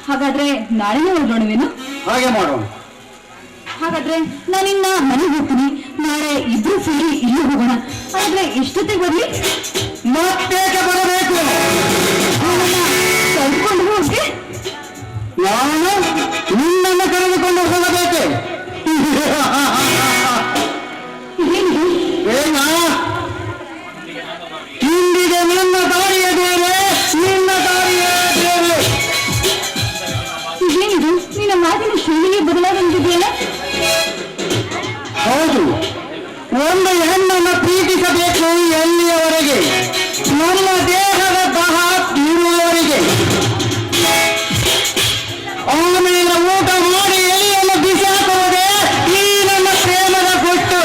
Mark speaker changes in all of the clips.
Speaker 1: ಹಾಗಾದ್ರೆ ನಾಳೆನೇ ಹೊರಡೋಣವೇನು?
Speaker 2: ಹಾಗೆ ಮಾಡೋಣ.
Speaker 1: ಹಾಗಾದ್ರೆ ನಾನಿನ್ನ ಮನೆಗೆ ಹೋಗ್ತೀನಿ. ನಾಳೆ ಇಬ್ರು ಸೇರಿ ಇಲ್ಲಿ ಹೋಗೋಣ. ಆದ್ರೆ ಎಷ್ಟೊತ್ತಿಗೆ ಬರ್ಲಿ?
Speaker 2: ಮತ್ತೆ ಬರಬೇಕು.
Speaker 1: ಕರ್ಕೊಂಡು ಹೋಗಿ
Speaker 2: ನಾನು ನಿನ್ನನ್ನು ಕರೆದುಕೊಂಡು ಹೋಗಬೇಕೆ? ಏನ ಇಂದಿಗೆ ನನ್ನ ದಾರಿಯ ಬೇರೆ, ನಿನ್ನ ದಾರಿಯ ಬೇರೆ.
Speaker 1: ಏನಿದು ನಿನ್ನ ಮಾತಿನ ಶೈಲಿಗೆ ಬದಲಾವಣೆಗಿದೆಯಲ್ಲ?
Speaker 2: ಹೌದು, ಒಂದು ಹೆಣ್ಣನ್ನು ಪ್ರೀತಿಸಬೇಕು ಎಲ್ಲಿಯವರೆಗೆ? ನನ್ನ ದೇಹದ ದಾಹ ತೀರುವವರೆಗೆ. ಆಮೇಲೆ ಊಟ ಮಾಡಿ ಎಲ್ಲಿಯನ್ನು ಬಿಸಾಕುವುದೇ ಈ ನನ್ನ ಪ್ರೇಮದ ಕೊಟ್ಟು.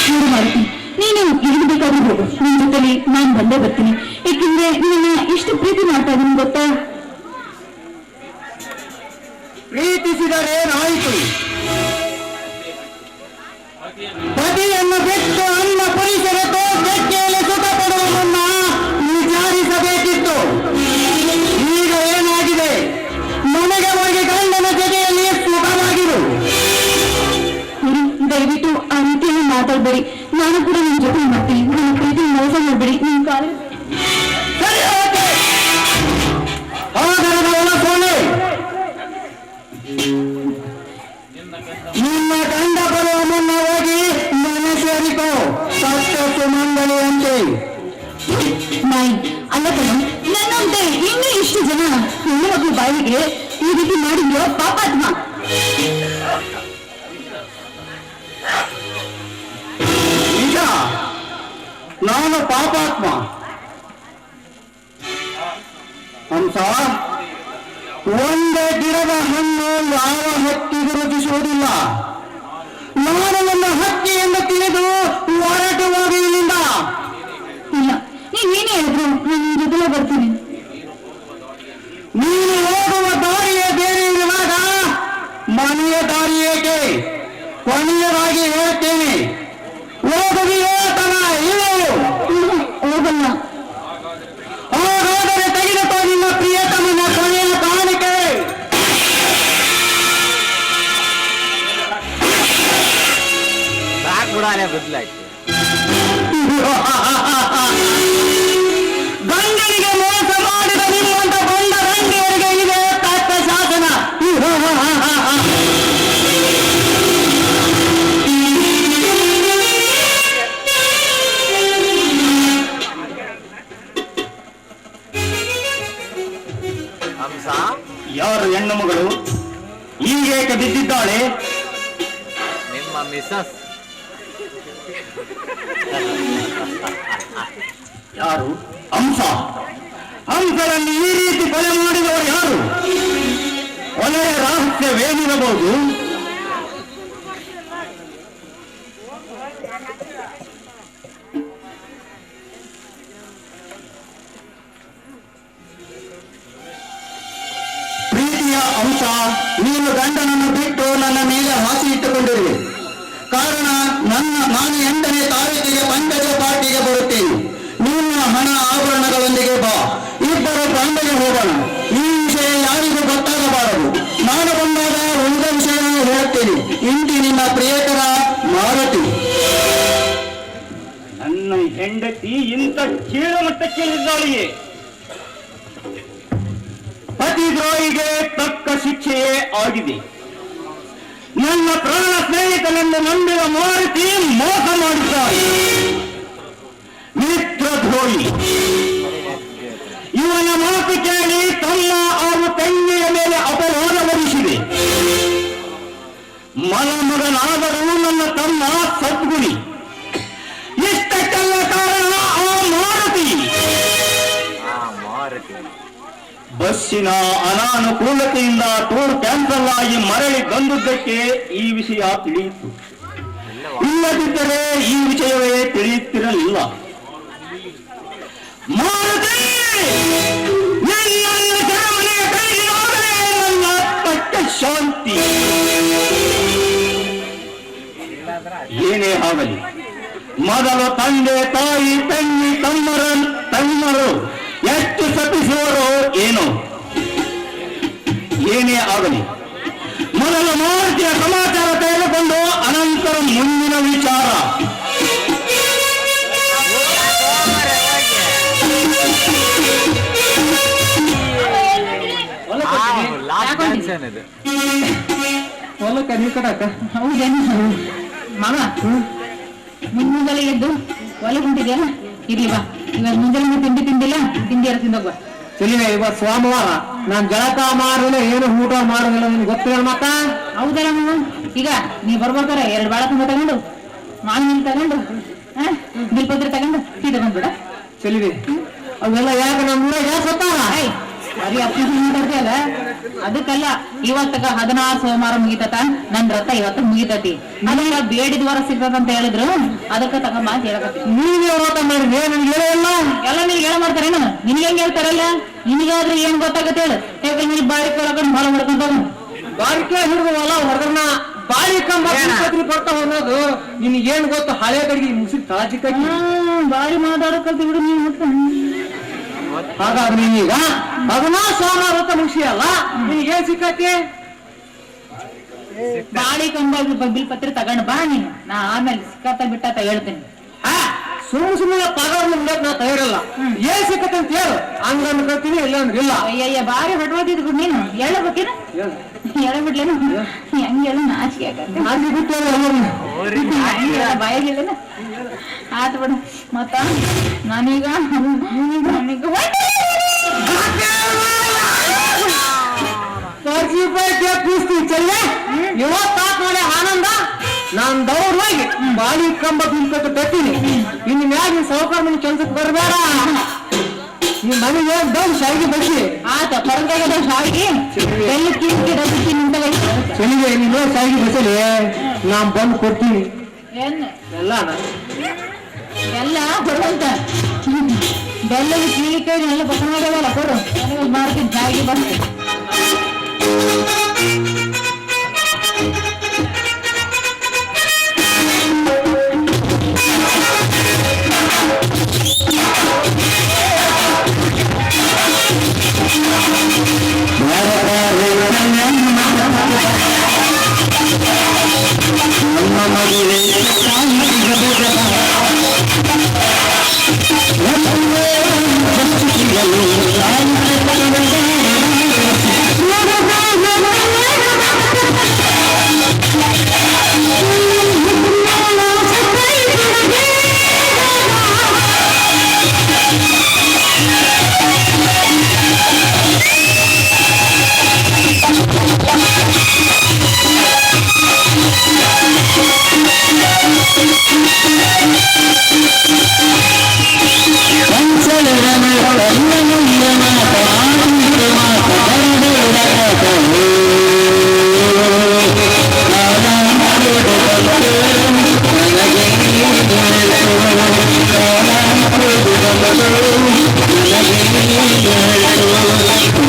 Speaker 1: ಶುರು ಮಾಡ್ತೀನಿ. ನೀನು ಎಲ್ಲಿ ಬೇಕಾದ್ರೂ ಹೋಗು. ನಿನ್ ಜೊತೆಲಿ ನಾನು ಬಂದೇ ಬರ್ತೀನಿ. ಏಕೆಂದ್ರೆ ನಿನ್ನ ಎಷ್ಟು ಪ್ರೀತಿ ಮಾಡ್ತಾ ಇದೀನಿ ಗೊತ್ತಾ?
Speaker 2: ಪ್ರೀತಿಸಿದರೇನಾಯಿತು? ಪತಿಯನ್ನು ಬಿಟ್ಟು ಅನ್ನ ಪರಿಸರಕ್ಕೆ ಬೆಕ್ಕೆಯಲ್ಲಿ ಸುಖ ಪಡುವುದನ್ನ ವಿಚಾರಿಸಬೇಕಿತ್ತು. ಈಗ ಏನಾಗಿದೆ? ಮನೆಗೆ ಹೋಗಿ ಗಂಡನ ಜೊತೆಯಲ್ಲಿ ಸುಖವಾಗಿರು.
Speaker 1: ದಯವಿಟ್ಟು ಆ ರೀತಿಯಲ್ಲಿ ಮಾತಾಡ್ಬೇಡಿ. ನಾನು ಕೂಡ ನಿಮ್ ಜೊತೆ ಮಾಡ್ತೀನಿ. ನನ್ನ ಪ್ರೀತಿ ಮೋಸ ಮಾಡ್ಬೇಡಿ. ನಿಮ್ ಕಾಲ
Speaker 2: ನಿನ್ನ ಗಂಡ ಬರುವ ಮುನ್ನ ಹೋಗಿ ಮನೆ ಸೇರಿಕೋ. ಸತ್ತು ಮಂಗಲಿ ಅಂತೆ.
Speaker 1: ನಾಯಿ ಅಲ್ಲ ಕಣ. ನನ್ನಂತೆ ಇನ್ನೂ ಇಷ್ಟು ಜನ ಹೆಣ್ಣು ಮಕ್ಕಳು ಬಾಯಿಗೆ ಈ ರೀತಿ ಮಾಡಿದ್ಯೋ ಪಾಪಾತ್ಮ.
Speaker 2: ನಿಜ, ನಾನು ಪಾಪಾತ್ಮ. ಹಂಸ, ಒಂದೇ ಗಿಡದ ಹಣ್ಣು ಯಾವ ಹಕ್ಕಿಗೂ ರುಚಿಸುವುದಿಲ್ಲ. ನಾನು ನನ್ನ ಹಕ್ಕಿ ಎಂದು ತಿಳಿದು ಹೊರಟು ಹೋಗಿ ಇಲ್ಲಿಂದ.
Speaker 1: ಇಲ್ಲ, ನೀವೇನೇ ಹೇಳಿದ್ರು ನಾನು ನಿಮ್ ಜೊತೆಲೇ ಬರ್ತೀನಿ.
Speaker 2: ನೀನು ಹೋಗುವ ದಾರಿಯೇ ಬೇರೆ ಇರುವಾಗ ಮನೆಯ ದಾರಿ ಏಕೆ? ಕೊನೆಯದಾಗಿ ಹೇಳ್ತೇನೆ, ಹೋಗುವಿಯೋ ಅಥವಾ ಇಲ್ಲವೋ?
Speaker 1: ಹೋಗಲ್ಲ.
Speaker 2: ಹಾಗಾದರೆ ತೆಗೆದುಕೋ ನಿನ್ನ ಪ್ರಿಯತಮನ ಕೊನೆಯ ಕಾಣಿಕೆ.
Speaker 3: ಬದಲಾಯ್ತು.
Speaker 2: ಗಂಡನಿಗೆ ಮೋಸ ಮಾಡಿದ ನಿಮ್ಮಂತ ಬಂದ ರಂಡಿಯರಿಗೆ ಇದೆ ತಕ್ಕ ಶಾಸನ.
Speaker 3: ಹಂಸ,
Speaker 2: ಯಾರು ಹೆಣ್ಣು ಮಗಳು ಹೀಗೇಕೆ ಬಿದ್ದಿದ್ದಾಳೆ?
Speaker 3: ನಿಮ್ಮ ಮಿಸಸ್.
Speaker 2: ಯಾರು? ಹಂಸ. ಹಂಸರಲ್ಲಿ ಈ ರೀತಿ ಕೊಲೆ ಮಾಡಿದವರು ಯಾರು? ಕೊಲೆಯ ರಹಸ್ಯವೇನಿರಬಹುದು? ಪ್ರೀತಿಯ ಅಂಶ, ನೀನು ಗಂಡನನ್ನು ಬಿಟ್ಟು ನನ್ನ ಮೇಲೆ ಹಾಸಿ ಇಟ್ಟುಕೊಂಡಿರುವೆ. ಕಾರಣ ನಾನು 8ನೇ ತಾರೀಕಿಗೆ ಪಂಕಜ ಪಾರ್ಟಿಗೆ ಬರುತ್ತೇನೆ. ನಿನ್ನ ಹಣ ಆಭರಣಗಳೊಂದಿಗೆ ಬಾ. ಇಬ್ಬರು ಬಾಂಬೆಗೆ ಹೋಗೋಣ. ಈ ವಿಷಯ ಯಾರಿಗೂ ಗೊತ್ತಾಗಬಾರದು. ನಾನು ಬಂದಾಗ ಉಳಿದ ವಿಷಯ ಹೇಳುತ್ತೇನೆ. ಇಂತಿ ನಿನ್ನ ಪ್ರಿಯಕರ ಮಾರುತಿ.
Speaker 4: ನನ್ನ ಹೆಂಡತಿ ಇಂಥ ಕೀಳಮಟ್ಟಕ್ಕೆ ಇದ್ದಾಳೆಯೇ?
Speaker 2: ಪತಿದ್ರೋಹಿಗೆ ತಕ್ಕ ಶಿಕ್ಷೆಯೇ ಆಗಿದೆ. ನನ್ನ ಪ್ರಾಣ ಸ್ನೇಹಿತನನ್ನು ಎಂದು ನಂಬಿದ ಮಾರುತಿ ಮೋಸ ಮಾಡಿದ್ದಾರೆ. ಮಿತ್ರದ್ರೋಹಿ. ಇವನ ಮಾತು ಕೇಳಿ ತಮ್ಮ ಹಾಗೂ ತಂಗಿಯ ಮೇಲೆ ಅಪರಾಧ ಹೊರಿಸಿದೆ. ಮಗನಾದರೂ ನನ್ನ ತಮ್ಮ ಸದ್ಗುಣಿ. ಇಷ್ಟಕ್ಕೆಲ್ಲ ಕಾರಣ ಆ ಮಾರುತಿ. ಬಸ್ಸಿನ ಅನಾನುಕೂಲತೆಯಿಂದ ಟೂರ್ ಕ್ಯಾನ್ಸಲ್ ಆಗಿ ಮರಳಿ ಬಂದುದಕ್ಕೆ ಈ ವಿಷಯ ತಿಳಿಯಿತು. ಇಲ್ಲದಿದ್ದರೆ ಈ ವಿಷಯವೇ ತಿಳಿಯುತ್ತಿರಲಿಲ್ಲ. ಮಾರುತಿ, ನಿನ್ನನ್ನು ಸೆರೆಮನೆಯ ಕೈಗಿಡೋದರೆ ನನ್ನ ಆತ್ಮಕ್ಕೆ ಶಾಂತಿ. ಏನೇ ಆಗಲಿ, ಮೊದಲು ತಂದೆ ತಾಯಿ ತಂಗಿ ತಮ್ಮರು ಎಷ್ಟು ಸತಿಸುವರೋ ಏನೋ. ಏನೇ ಆಗಲಿ, ಮೊದಲು ಮಾರುತಿಯ ಸಮಾಚಾರ ತೆಗೆದುಕೊಂಡು ಅನಂತರ ಮುಂದಿನ ವಿಚಾರ.
Speaker 1: ಹೊಲಕ್ಕ ನೀರು ಕಟ್ಟಕ್ಕ ಹೌದೇನು ಮಾಮ? ಮುಂಜಾನೆ ಎದ್ದು ಹೊಲ ಹೊಂಟಿದ್ಯಲ್ಲ, ಇರ್ಲಿ ಬಾ. ಇವಾಗ ಮುಂಜಾನೆ ತಿಂಡಿಲ್ಲ, ತಿಂಡಿ ಯಾರು ತಿಂದೋಗ್ಬಾ.
Speaker 2: ತಿಳಿವೆ, ಇವತ್ತು ಸೋಮವಾರ ನಾನು ಜಳಕ ಮಾಡೋದಿಲ್ಲ, ಏನು ಊಟ ಮಾಡೋದಿಲ್ಲ, ನಿನ್ಗೆ ಗೊತ್ತಿಲ್ಲ ಮತ್ತ.
Speaker 1: ಹೌದಲ್ಲ ಮಾಮ? ಈಗ ನೀ ಬರ್ಬೇಕಾರೆ 2 ಬಾಳ ತುಂಬ ತಗೊಂಡು, ಮಾವಿನ ತಗೊಂಡು, ಬಿಲ್ಪತ್ರೆ ತಗೊಂಡು ಸೀದಾ ಬಂದ್ಬಿಡ.
Speaker 2: ತಿಳಿವೆ, ಅವೆಲ್ಲ ಯಾಕೆ ನಮ್ಮ ಯಾಕೆ ಗೊತ್ತಾಗ
Speaker 1: ಬರೀ ಅಲ್ಲ, ಅದಕ್ಕಲ್ಲ. ಇವತ್ತಗ 16 ಸೋಮವಾರ ಮುಗಿತತ, ನನ್ ರಥ ಇವತ್ತು ಮುಗಿತತಿ. ಅದನ್ನ ಬೇಡಿದ ವಾರ ಸಿಗ್ತದಂತ ಹೇಳಿದ್ರು, ಅದಕ್ಕ ತಗೊಂಬ ಅಂತ ಹೇಳಕತ್ತಿ.
Speaker 2: ನೀವೇ ವ್ರತ ಮಾಡಿದ್ರಿ, ನನ್ಗೆ ಹೇಳಲ್ಲ.
Speaker 1: ಎಲ್ಲ ನಿನ್ಗೆ ಹೇಳ ಮಾಡ್ತಾರೇನು? ನಿನ್ಗೆ ಹೆಂಗ್ ಹೇಳ್ತಾರಲ್ಲ? ನಿನಗಾದ್ರೆ ಏನ್ ಗೊತ್ತಾಗತ್ತೆ ಹೇಳು? ಯಾಕಂದ್ರೆ ನೀನ್ ಬಾರಿ ಕೊಳಕೊಂಡು ಹೊಲ ಹೊಡ್ಕೊಂಡ
Speaker 2: ಬಾರಿಕೆ ಹಿಡಿದವಲ್ಲ ಹೊರಗನ್ನ ಬಾಳಿ ಕಂಬ ಬರ್ತಾವ ಅನ್ನೋದು ನಿನ್ಗೇನ್ ಗೊತ್ತು? ಹಳೆ ಕಡೆಗೆ ಮುಸಿ ತಾಜಿ ಕೈ
Speaker 1: ಬಾರಿ ಮಾತಾಡಕಲ್ತಿ ಬಿಡು ನೀನ್ ಮತ್ತೆ.
Speaker 2: ಹಾಗಾದ್ರೆ ನೀನೀಗ 16 ಸೋಮವಾರ ವ್ರತ ಮುಗಿಸಿ ಅಲ್ಲ, ನಿನಗೇನ್ ಸಿಕ್ಕತಿ?
Speaker 1: ಬಾಳಿ ಕಂಬ ಬಿಲ್ಪತ್ರೆ ತಗೊಂಡ್ ಬಾ ನೀನು. ನಾ ಆಮೇಲೆ ಸಿಕ್ಕಾತ ಬಿಟ್ಟಾತ ಹೇಳ್ತೇನೆ.
Speaker 2: ಸುಮ್ಮನೆ ಪಗಾರ ನಾ ತಯಾರಲ್ಲ. ಏನ್ ಸಿಕ್ಕತ್ತೆ ಅಂತ ಹೇಳು, ಹಂಗ ಅನ್ಕೊಳ್ತೀನಿ, ಇಲ್ಲ ಅಂದ್ರೆ ಇಲ್ಲ.
Speaker 1: ಅಯ್ಯಯ್ಯ, ಬಾರಿ ಹೊಡ್ಬೋದಿದ್ ನೀನು. ಹೇಳಬೇಕೇನು? ಹೇಳಬಿಡ್ಲೇನು? ಹೆಂಗ್ ಹೇಳ? ನಾಚಿಕೆ ಆಗತ್ತೆ. ಬಾಯಾಗಿಲ್ಲನ? ಆತ್ ಬಿಡು. ಮತ್ತ ನಾನೀಗ
Speaker 2: ಇವತ್ತಾತ್ ನೋಡಿ ಆನಂದ. ನಾನ್ ದೌರ್ವಾಗಿ ಬಾಳಿ ಕಂಬ ಬಿಲ್ಕೊಟ್ಟು ಕಟ್ಟಿನಿ. ಇನ್ನು ಮ್ಯಾಗ ನೀನ್ ಸಾವುಕಾರ ಮನೆ ಕೆಲ್ಸಕ್ಕೆ ಬರಬೇಡ. ನಿಮ್ ಮನೆಗೆ ದೌಡ್ ಶಾವಿಗೆ ಬಸಿ
Speaker 1: ಆತ ಪರಂತಾಗದ ಶಾವಿಗೆ ಬೆಲ್ಲ ತಿಂತಿ ನಿಂತಲ್ಲ.
Speaker 2: ಚಳಿಗೆ ನೀನು ಶಾವಿಗೆ ಬಸಲಿ, ನಾನ್ ಬಂದು ಕೊಡ್ತೀನಿ ಎಲ್ಲ.
Speaker 1: ಎಲ್ಲ ಕೊಡುವಂತ ಬೆಲ್ಲದ ಕೀಳಿಕೈ ಎಲ್ಲ ಪಸಂದ್ ಮಾಡೋದಲ್ಲ, ಕೊಡು. ಮಾಡ್ತೀನಿ ಶಾವಿಗೆ ಬರ್ತೀನಿ.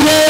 Speaker 2: Hey!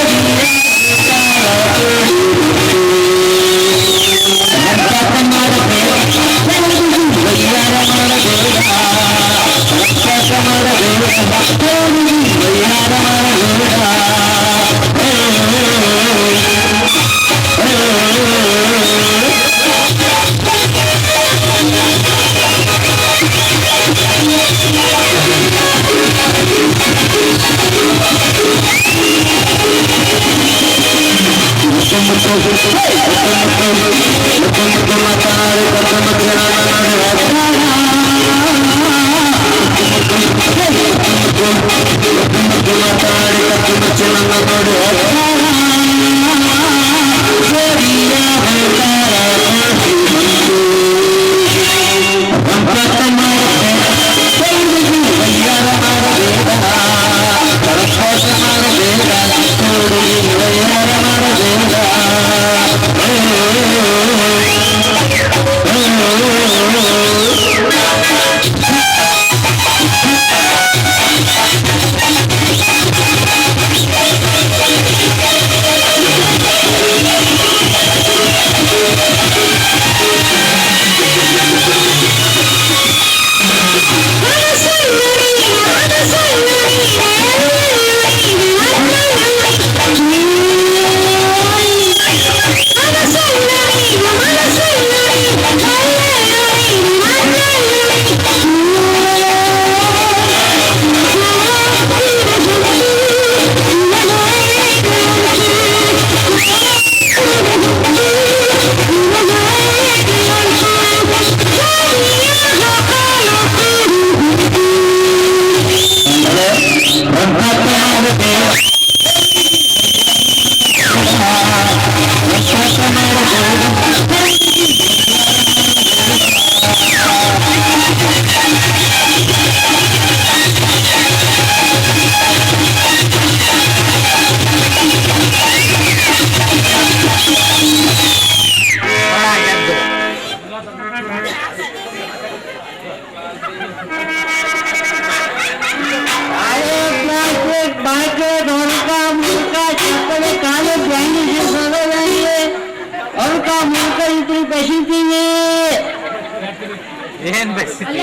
Speaker 3: ಏನ್ ಬಯಸ್ತೀಯ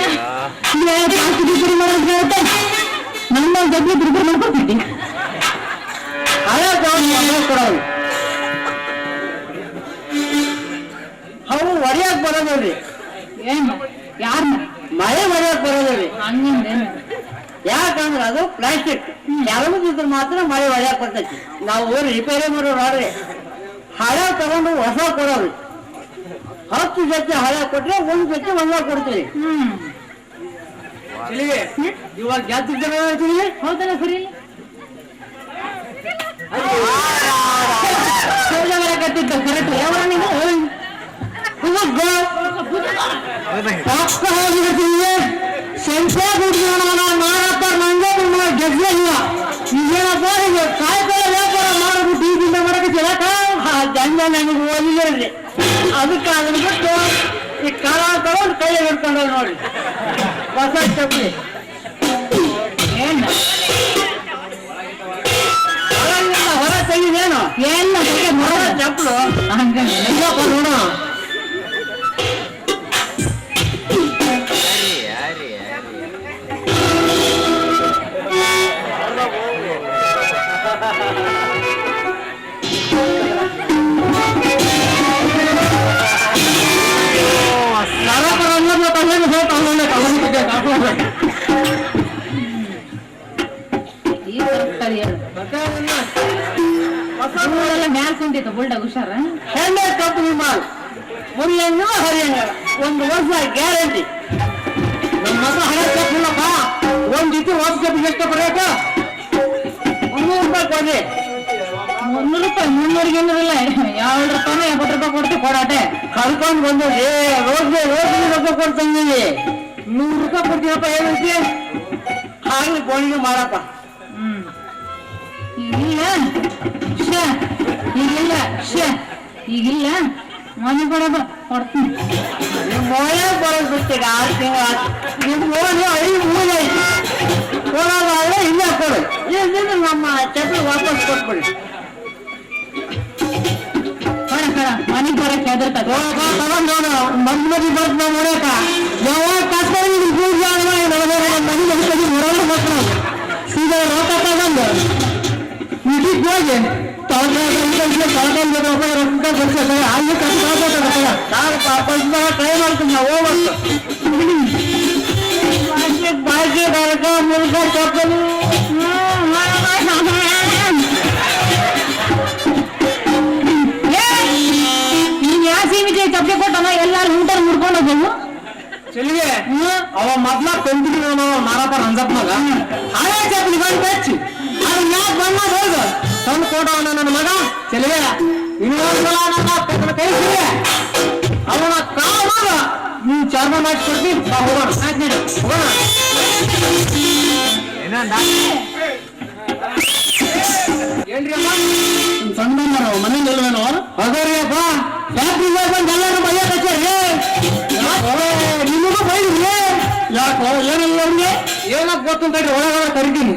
Speaker 1: ನನ್ನ ಜೊತೆ ಪ್ರಿಪೇರ್ ಮಾಡ್ಕೊಡ್ತೀನಿ.
Speaker 2: ಕೊಡೋದು ಅವು ಹೊಡೆಯಕ್ ಬರೋದ್ರಿ.
Speaker 1: ಏನ್ ಯಾರನ್ನ
Speaker 2: ಮಳೆ ಹೊಡೆಯಕ್ ಬರೋದ್ರಿ.
Speaker 1: ಹಂಗಂದೇನು
Speaker 2: ಯಾಕಂದ್ರೆ ಅದು ಪ್ಲಾಸ್ಟಿಕ್ ಯಾವ್ದಿದ್ರೆ ಮಾತ್ರ ಮಳೆ ಹೊಡೆಯಕ್ ಬರ್ತೈತಿ. ನಾವು ರಿಪೇರಿ ಮಾಡೋರು ಆಡ್ರಿ ಹಳೆ ತಗೊಂಡು ಹೊಸ ಕೊಡೋರಿ. 10 ಜೊತೆ ಹಳೆ ಕೊಟ್ರೆ 1 ಜೊತೆ ಹೊಸ ಕೊಡ್ತೀವಿ. ತಿಳಿಗೆ ಇವಾಗ ಜಾಸ್ತಿ ಜನ ತಿಳಿಗೆ
Speaker 1: ಹೌದಲ್ಲ ಸರಿ ಕಟ್ಟಿದ್ದ ಕರೆಕ್ಟ್ ಯಾವ ನೀವು
Speaker 2: ಸಂಖ್ಯಾ ಮಾರಪ್ಪ ನಂಗೆ ಗೆದ್ದಿಲ್ಲ ಈಗೇನಪ್ಪ ಕಾಯಿಪಲ್ಲೆ ವ್ಯಾಪಾರ ಮಾಡ್ಬಿಟ್ಟು ಈಗಿಂದ ಮಾಡಕ್ಕೆ ಜಂಜ ನನಗೆ ಓದಿಲ್ಲ. ಅದಕ್ಕೆ ಅದನ್ನ ಬಿಟ್ಟು ಈ ಕಾಲ ತಗೊಂಡು ಕೈ ಹಿಡ್ಕೊಂಡು ನೋಡಿ ಹೊಸ ಚಪ್ಪಲಿ
Speaker 1: ಏನ್
Speaker 2: ಹೊರ ತೆಗಿದೇನು
Speaker 1: ಎಲ್ಲ
Speaker 2: ಹೊರ ಚಪ್ಪಲು
Speaker 1: ಹಂಗಂದ್ರೆ
Speaker 2: ಹೆಂಗಪ್ಪ ನೋಡ
Speaker 3: ಯಾರಿ
Speaker 1: ಈ ಕರೆಕ್ಟಾಗಿ ಹೇಳು ಊರೆಲ್ಲ ಮ್ಯಾಲ್ ಕುಂತಿತ್ತು ಬುಲ್ಡ ಹುಷಾರ
Speaker 2: ಹೆಣ್ಣೆ ಕಂಪನಿ ಮಾಲ್ ಮುರಿಯಂಗ ಹರಿಯಂಗ 1 ವರ್ಷ ಗ್ಯಾರಂಟಿ. ನಮ್ಮ ಮಗ ಹಳೆ ತಪ್ಪಿಲ್ಲಪ್ಪ. ಒಂದ್ ಜೊತೆ ಒಂದು ಕಪ್ಪಿಗೆ ಎಷ್ಟು ಬರಬೇಕ 300 ರೂಪಾಯಿ ಕೊಡ್ರಿ.
Speaker 1: 300 ರೂಪಾಯಿ 300 ಏನಿಲ್ಲ 2 ರೂಪಾಯಿ 70 ರೂಪಾಯಿ ಕೊಡ್ತೀವಿ ಕೊಡಾಟೆ
Speaker 2: ಕರ್ಕೊಂಡ್ ಬಂದ್ರಿ ರೋಡ್ಗೆ ರೊಕ್ಕ ಕೊಡ್ತಂಗಿವಿ 100 ರೂಪಾಯಿ ಕೊಡ್ತೀನಪ್ಪ. ಏನೈತಿ ಆಗ್ಲಿ ಗೋಣಿಗೆ ಮಾಡಪ್ಪ.
Speaker 1: ಈಗಿಲ್ಲ ಈಗಿಲ್ಲ ಮನೆ ಕೊಡೋದು ಕೊಡ್ತೀನಿ.
Speaker 2: ನಿಮ್ಮ ಮೊಳೆ ಬರೋದು ಬಿಟ್ಟಿಗ 6 ತಿಂಗಳು ನಿಮ್ಮ ಮೊಳೆ 5 ಮೂರೈತಿ ಕೊಡೋದಾದ್ರೆ ಇಲ್ಲ ಕೊಡು. ಇಲ್ಲ ನಮ್ಮ ಚಪ್ಪಲಿ ವಾಪಸ್ ಕೊಟ್ಬಿಡಿ.
Speaker 1: ಮನೆ ಬರಕ್ಕೆ ಹೆದರ್ತದೆ
Speaker 2: ತಗೊಂಡೋಣ ಮದ್ಮದಿ ಬಂದ್ ನಾವು ನೋಡಕ ಯಾವಾಗ ಕಸ್ಕೊಂಡು ಪೂಜೆ ಮನೆ ಮಕ್ಕಳಿಗೆ ಹೊರಗೆ ಮಕ್ಕಳು ಸೀದಾ ರೋಗ ತಗೊಂಡು ಇಡೀಕ್ ಹೋಗಿ ಟ್ರೈ ಮಾಡ್ತೀನಿ ನಾವು ಹೋಗ್ಬೇಕು ಬಾಕಿ ಬರಕ ಮುಲ್ಕ ಚಪ್ಪಲಿ
Speaker 1: ನೀನ್ ಯಾವ ಸೀಮಿಗೆ ಚಪ್ಪಲಿ ಕೊಟ್ಟನ ಎಲ್ಲಾರು ಊಟ ಮುಡ್ಕೊಂಡು ಹೋಗು
Speaker 2: ಚೆಲ್ಲಿಗೆ ಅವ ಮೊದ್ಲ ಕಂಪ್ನಿ ಮಾರಪ್ಪ ರಂಜಪ್ಪನಾಗ ಹಳೆ ಚಪ್ಪಲಿ ಬಂದು ಹಚ್ಚಿ ಅದು ಯಾಕೆ ಬಣ್ಣ ಹೋಗ ತಂದು ಕೊಟ್ಟವನ ನನ್ನ ಮಗ ಚೆಲ್ಲಿಗೆ ಇನ್ನೊಂದು ಸಲ ನನ್ನ ಕೈ ಅವನ ಕಾವಾಗ ನೀವು ಚಾರ್ಮ ಮಾಡಿಸ್ಕೊಡ್ತಿ ಹೋಗೋಣ ಹೋಗೋಣ
Speaker 3: ಇನ್ನೊಂದ
Speaker 2: ಏನ್ರಿ ಅಮ್ಮ ಸಣ್ಣ ಮನೇಲಿ ಇಲ್ವೇನೋ ಅದೇ ಅಪ್ಪ ಫ್ಯಾಕ್ಟ್ರಿ ಬಂದು ಎಲ್ಲರೂ ಬಯ್ಯ ಕಚ್ಚೇರಿ ನಿಮಗೂ ಬೈದ್ರಿ ಯಾಕೋ ಏನಿಲ್ಲ ಅವ್ರಿಗೆ ಏನಕ್ಕೆ ಗೊತ್ತಂತ ಒಳಗಡೆ ಕರಿತೀನಿ.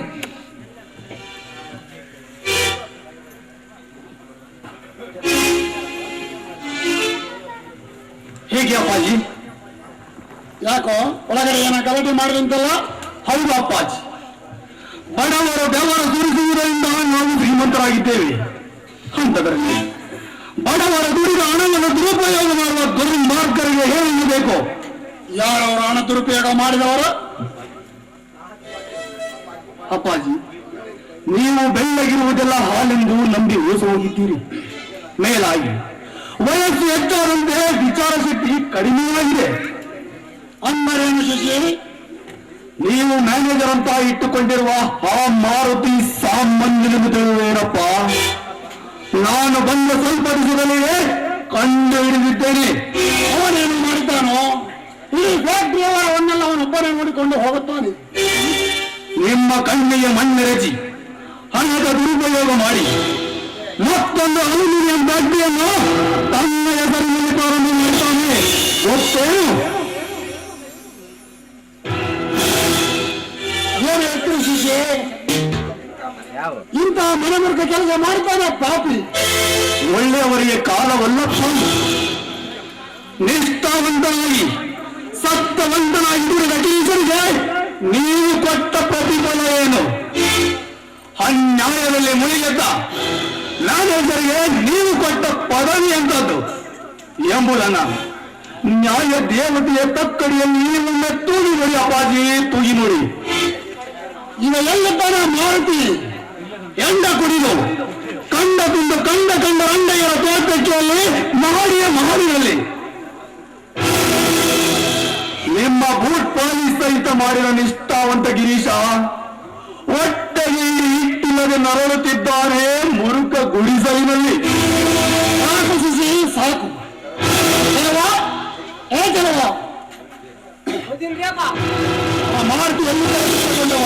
Speaker 2: ಹೇಗೆ ಅಪ್ಪಾಜಿ ಯಾಕೋ ಒಳಗಡೆ ಏನ ಗಲಾಟೆ ಮಾಡಿದಂತಲ್ಲ? ಹೌದು ಅಪ್ಪಾಜಿ, ಬಡವರು ಬೆವರು ದುಡಿಸುವುದರಿಂದ ನಾವು ಶ್ರೀಮಂತರಾಗಿದ್ದೇವೆ. ಅಂತದರಲ್ಲಿ ಬಡವರ ದುಡಿದ ಹಣವನ್ನು ದುರುಪಯೋಗ ಮಾಡುವ ದುರ್ಮಾರ್ಗರಿಗೆ ಹೇಳಬೇಕು. ಯಾರವರ ಹಣ ದುರುಪಯೋಗ ಮಾಡಿದವರು? ಅಪ್ಪಾಜಿ, ನೀವು ಬೆಳ್ಳಗಿರುವುದೆಲ್ಲ ಹಾಲೆಂದು ನಂಬಿ ಮೋಸ ಹೋಗಿದ್ದೀರಿ. ಮೇಲಾಗಿ ವಯಸ್ಸು ಹೆಚ್ಚಾದಂತೆ ವಿಚಾರ ಶಕ್ತಿ ಕಡಿಮೆಯಾಗಿದೆ. ಅಂದರೇನು ಶಶಿ, ನೀವು ಮ್ಯಾನೇಜರ್ ಅಂತ ಇಟ್ಟುಕೊಂಡಿರುವ ಆ ಮಾರುತಿ ಸಾಮಾನ್ಯನೆಂದು ತಿಳಿಯುವೇನಪ್ಪ. ನಾನು ಬಂದ ಸ್ವಲ್ಪ ದಿವಸದಲ್ಲಿಯೇ ಕಂಡು ಹಿಡಿದಿದ್ದೇನೆ. ಅವನೇನು ಮಾಡಿದ್ದಾನೋ ಈ ಫ್ಯಾಕ್ಟ್ರಿಯವರನ್ನೆಲ್ಲ ಅವನೊಬ್ಬನೇ ನೋಡಿಕೊಂಡು ಹೋಗುತ್ತಾನೆ. ನಿಮ್ಮ ಕಣ್ಣಿಗೆ ಮಣ್ಣೆರಚಿ ಹಣದ ದುರುಪಯೋಗ ಮಾಡಿ ಮತ್ತೊಂದು ಅಲ್ಯೂಮಿನಿಯಂ ಫ್ಯಾಕ್ಟ್ರಿಯನ್ನು ತನ್ನ ಹೆಸರಿನಲ್ಲಿ ಪ್ರಾರಂಭ ಮಾಡುತ್ತಾನೆ. ಗೊತ್ತೇನು?
Speaker 3: ಯಾವ
Speaker 2: ಇಂತಹ ಮನಮುರುಕ ಕೆಲಸ ಮಾಡ್ತಾನೆ ಪಾಪಿ. ಒಳ್ಳೆಯವರಿಗೆ ಕಾಲವಲ್ಲಪ್ಪ. ನಿಷ್ಠಾವಂತನಾಗಿ ಸತ್ಯವಂತನಾಗಿ ದುಡಿದ ಟೀಚರ್ಗೆ ನೀವು ಕೊಟ್ಟ ಪ್ರತಿಫಲ ಏನು? ಅನ್ಯಾಯದಲ್ಲಿ ಮುಳುಗೆದ್ದ ಮ್ಯಾನೇಜರ್ಗೆ ನೀವು ಕೊಟ್ಟ ಪದವಿ ಎಂತದ್ದು ಎಂಬುದನ್ನ ನ್ಯಾಯ ದೇವತೆಯ ತಕ್ಕಡಿಯಲ್ಲಿ ನೀವನ್ನ ತೂಗಿ ನೋಡಿ ಅಪ್ಪಾಜಿ, ತೂಗಿ ನೋಡಿ. ಇವ ಎಲ್ಲಿದ್ದಾನ ಮಾರುತಿ ಎಂಡ ಕುಡಿದು ಕಂಡ ತಿಂದು ಕಂಡ ಅಂಡೆಯರ ತೋಟಕ್ಕಿಯಲ್ಲಿ ಮಹಡಿಯಲ್ಲಿ ನಿಮ್ಮ ಬೂಟ್ ಪಾಲಿಸ್ ಸಹಿತ ಮಾಡಿದ ನಿಷ್ಠಾವಂತ ಗಿರೀಶ ಒಟ್ಟಗೆ ಇಟ್ಟಿಲ್ಲದೆ ನರಳುತ್ತಿದ್ದಾನೆ ಮುರುಕ ಗುಡಿಸಲಿನಲ್ಲಿ. ಸಾಕು ಶಿಶಿ, ಸಾಕು. ಮಾರುತಿ ಎಲ್ಲಿ ಕರೆದುಕೊಂಡವ?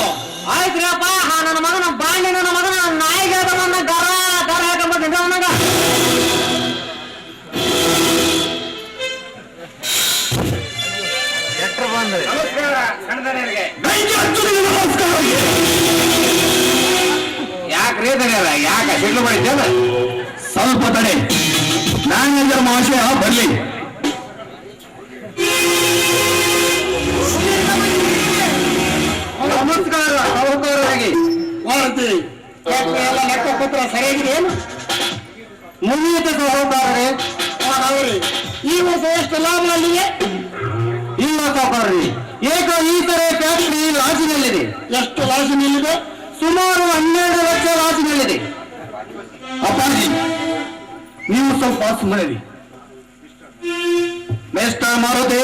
Speaker 1: ಆಯ್ತ್ರಿಯಪ್ಪ, ನನ್ನ ಮಗನ ಬಾಂಡಿ, ನನ್ನ ಮಗನ ನಾಯಿಗೆ ನನ್ನ ಗರ ಹಾಕೊಂಡ್ಬಿಟ್ಟು ಅವನಾಗ
Speaker 3: ಎಟ್ರು ಬಂದ್ರಿ
Speaker 2: ಯಾಕ್ರಿ ತಡೆಯಲ್ಲ? ಯಾಕ ಸಿಡ್ಲು ಮಾಡಿದ್ದೇನ? ಸ್ವಲ್ಪ ತಡೆ, ಮ್ಯಾನೇಜರ್ ಮಹಾಶಯ ಬರ್ಲಿ. ನಮಸ್ಕಾರ ಸಹೋದರರಿಗೆ. ಮಾರುತಿ ಎಲ್ಲ ಲೆಕ್ಕಪತ್ರ ಸರಿಯಾಗಿದೆ ಏನು? ಮುಗಿಯುತ್ತ ಸಹೋದರರೇ. ಈ ವರ್ಷ ಎಷ್ಟು ಲಾಭ ಅಲ್ಲಿಗೆ? ಇಲ್ಲ ಸಾಕಾರ್ರಿ, ಏಕ ಈ ತರ ಫ್ಯಾಕ್ಟರಿ ಲಾಸಿನಲ್ಲಿದೆ. ಎಷ್ಟು ಲಾಸಿನಲ್ಲಿದೆ? ಸುಮಾರು 12 ಲಕ್ಷ ಲಾಸಿನಲ್ಲಿದೆ. ಅಪ್ಪಾಜಿ, ನೀವು ಸ್ವಲ್ಪ ಸುಮ್ಮನೆ. ಮಿಸ್ಟರ್ ಮಾರುತಿ,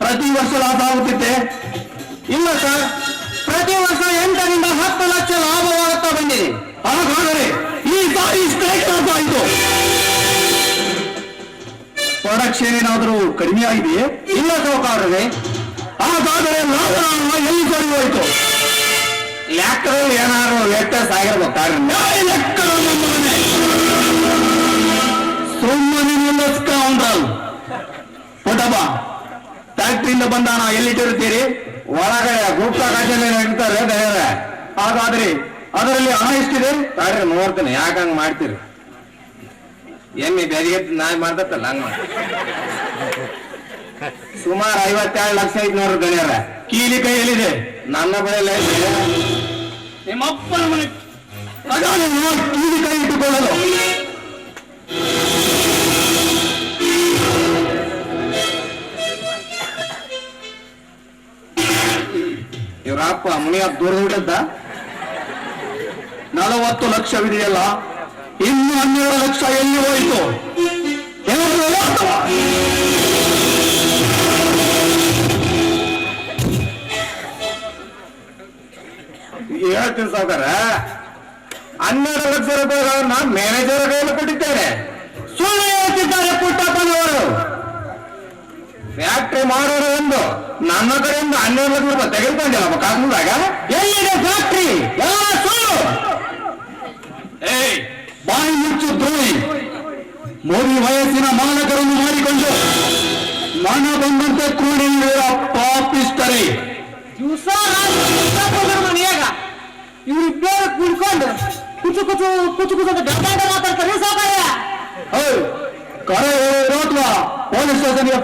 Speaker 2: ಪ್ರತಿ ವರ್ಷ ಲಾಭ ಆಗುತ್ತಿತ್ತೆ? ಇಲ್ಲ ಸರ್, ಪ್ರತಿ ವರ್ಷ 8 ರಿಂದ 10 ಲಕ್ಷ ಲಾಭವಾಗುತ್ತಾ ಬಂದಿದೆ. ಹಾಗಾದರೆ ಈ ಸಾರಿ ಸ್ಟ್ರೈಕ್ ಲಾಭ ಆಯಿತು. ಪ್ರೊಡಕ್ಷನ್ ಏನಾದರೂ ಕಡಿಮೆ ಆಗಿದೆಯೇ? ಇಲ್ಲ ಸಾವುಕಾರರೇ. ಹಾಗಾದರೆ ಲಾಭ ಎಲ್ಲಿ ಸರಿ ಹೋಯಿತು? ಲೆಕ್ಕದಲ್ಲಿ ಏನಾದ್ರು ವ್ಯತ್ಯಾಸ ಆಗಿರ್ಬೇಕಾದ್ರೆ ಲೆಕ್ಕ ಸುಮ್ಮನೆ ನಿಲ್ಲಿಸ್ಕೊಂಡ್ರಲ್. ಪುಟಬ ಫ್ಯಾಕ್ಟ್ರಿಯಿಂದ ಬಂದಾನ ಎಲ್ಲಿಟ್ಟಿರ್ತೀರಿ? ಒಳಗಡೆ ಗುಪ್ತಾಕಾಶದಲ್ಲಿ ಇಡ್ತಾರೆ ಧೈರ್ಯ. ಹಾಗಾದ್ರೆ ಅದರಲ್ಲಿ ಹಣ ಎಷ್ಟಿದೆ? ತಾಡ್ರಿ ನೋಡ್ತೇನೆ, ಯಾಕಂಗ್ ಮಾಡ್ತೀರಿ? ಎಮ್ಮಿ ಬೆದಿಗೆ ನಾಯಿ ಮಾಡ್ತಲ್ಲ ಹಂಗ ಮಾಡಿ. ಸುಮಾರು 52 ಲಕ್ಷ ಐತ್ ನೋಡ್ರಿ ಗಣ್ಯರ. ಕೀಲಿ ಕೈಯಲ್ಲಿದೆ, ನನ್ನ ಬಳಿ ನಿಮ್ಮಪ್ಪನ ಮನೆ ಕೀಲಿ ಕೈ ಇಟ್ಟುಕೊಳ್ಳಲು. ಇವರಪ್ಪ ಮುನಿಯ ದೂರದಿಟ್ಟದ್ದ 40 ಲಕ್ಷವಿದೆಯಲ್ಲ, ಇನ್ನು 12 ಲಕ್ಷ ಎಲ್ಲಿ ಹೋಯಿತು? ಹೇಳ್ತೀನಿ ಸಾವುಕಾರ, 12 ಲಕ್ಷ ರೂಪಾಯಿಗಳನ್ನ ಮ್ಯಾನೇಜರ್ ಕೈಯಲ್ಲಿ ಕೊಟ್ಟಿದ್ದೇನೆ. ಸುಳ್ಳು ಹೇಳ್ತಿದ್ದಾರೆ ಪುಟ್ಟಪ್ಪನವರು. ಫ್ಯಾಕ್ಟ್ರಿ ಮಾಡೋರು ಒಂದು, ನನ್ನ ಕಡೆಯಿಂದ 12 ಲಕ್ಷ ರೂಪಾಯಿ ತೆಗೆದುಕೊಂಡಿಲ್ಲಪ್ಪ ಕಾಶ್ಮೀರಾಗ. ಎಲ್ಲಿದೆ ಫ್ಯಾಕ್ಟ್ರಿ? ಎಲ್ಲ ಸುಳ್ಳು. ಬಾಯಿ ಮುಚ್ಚು ದ್ರೋಹಿ. ಮೋದಿ ವಯಸ್ಸಿನ ಮಾಲಕರನ್ನು ಮಾಡಿಕೊಂಡು ಮನ ಬಂದಂತೆ ಕೂಡಿರುವ ಪಾಪಿಸ್ತರೇ.
Speaker 1: ಇವ್ರಿಬ್ಬರು ಕುಡ್ಕೊಂಡು ಕುಚು ಅಂತ ಮಾತಾಡ್ತಾರೆ ಸಾಕಾಯ.
Speaker 2: ಕರೆ ಅಥವಾ ಪೊಲೀಸ್ ಸ್ಟೇಷನ್ಗೆ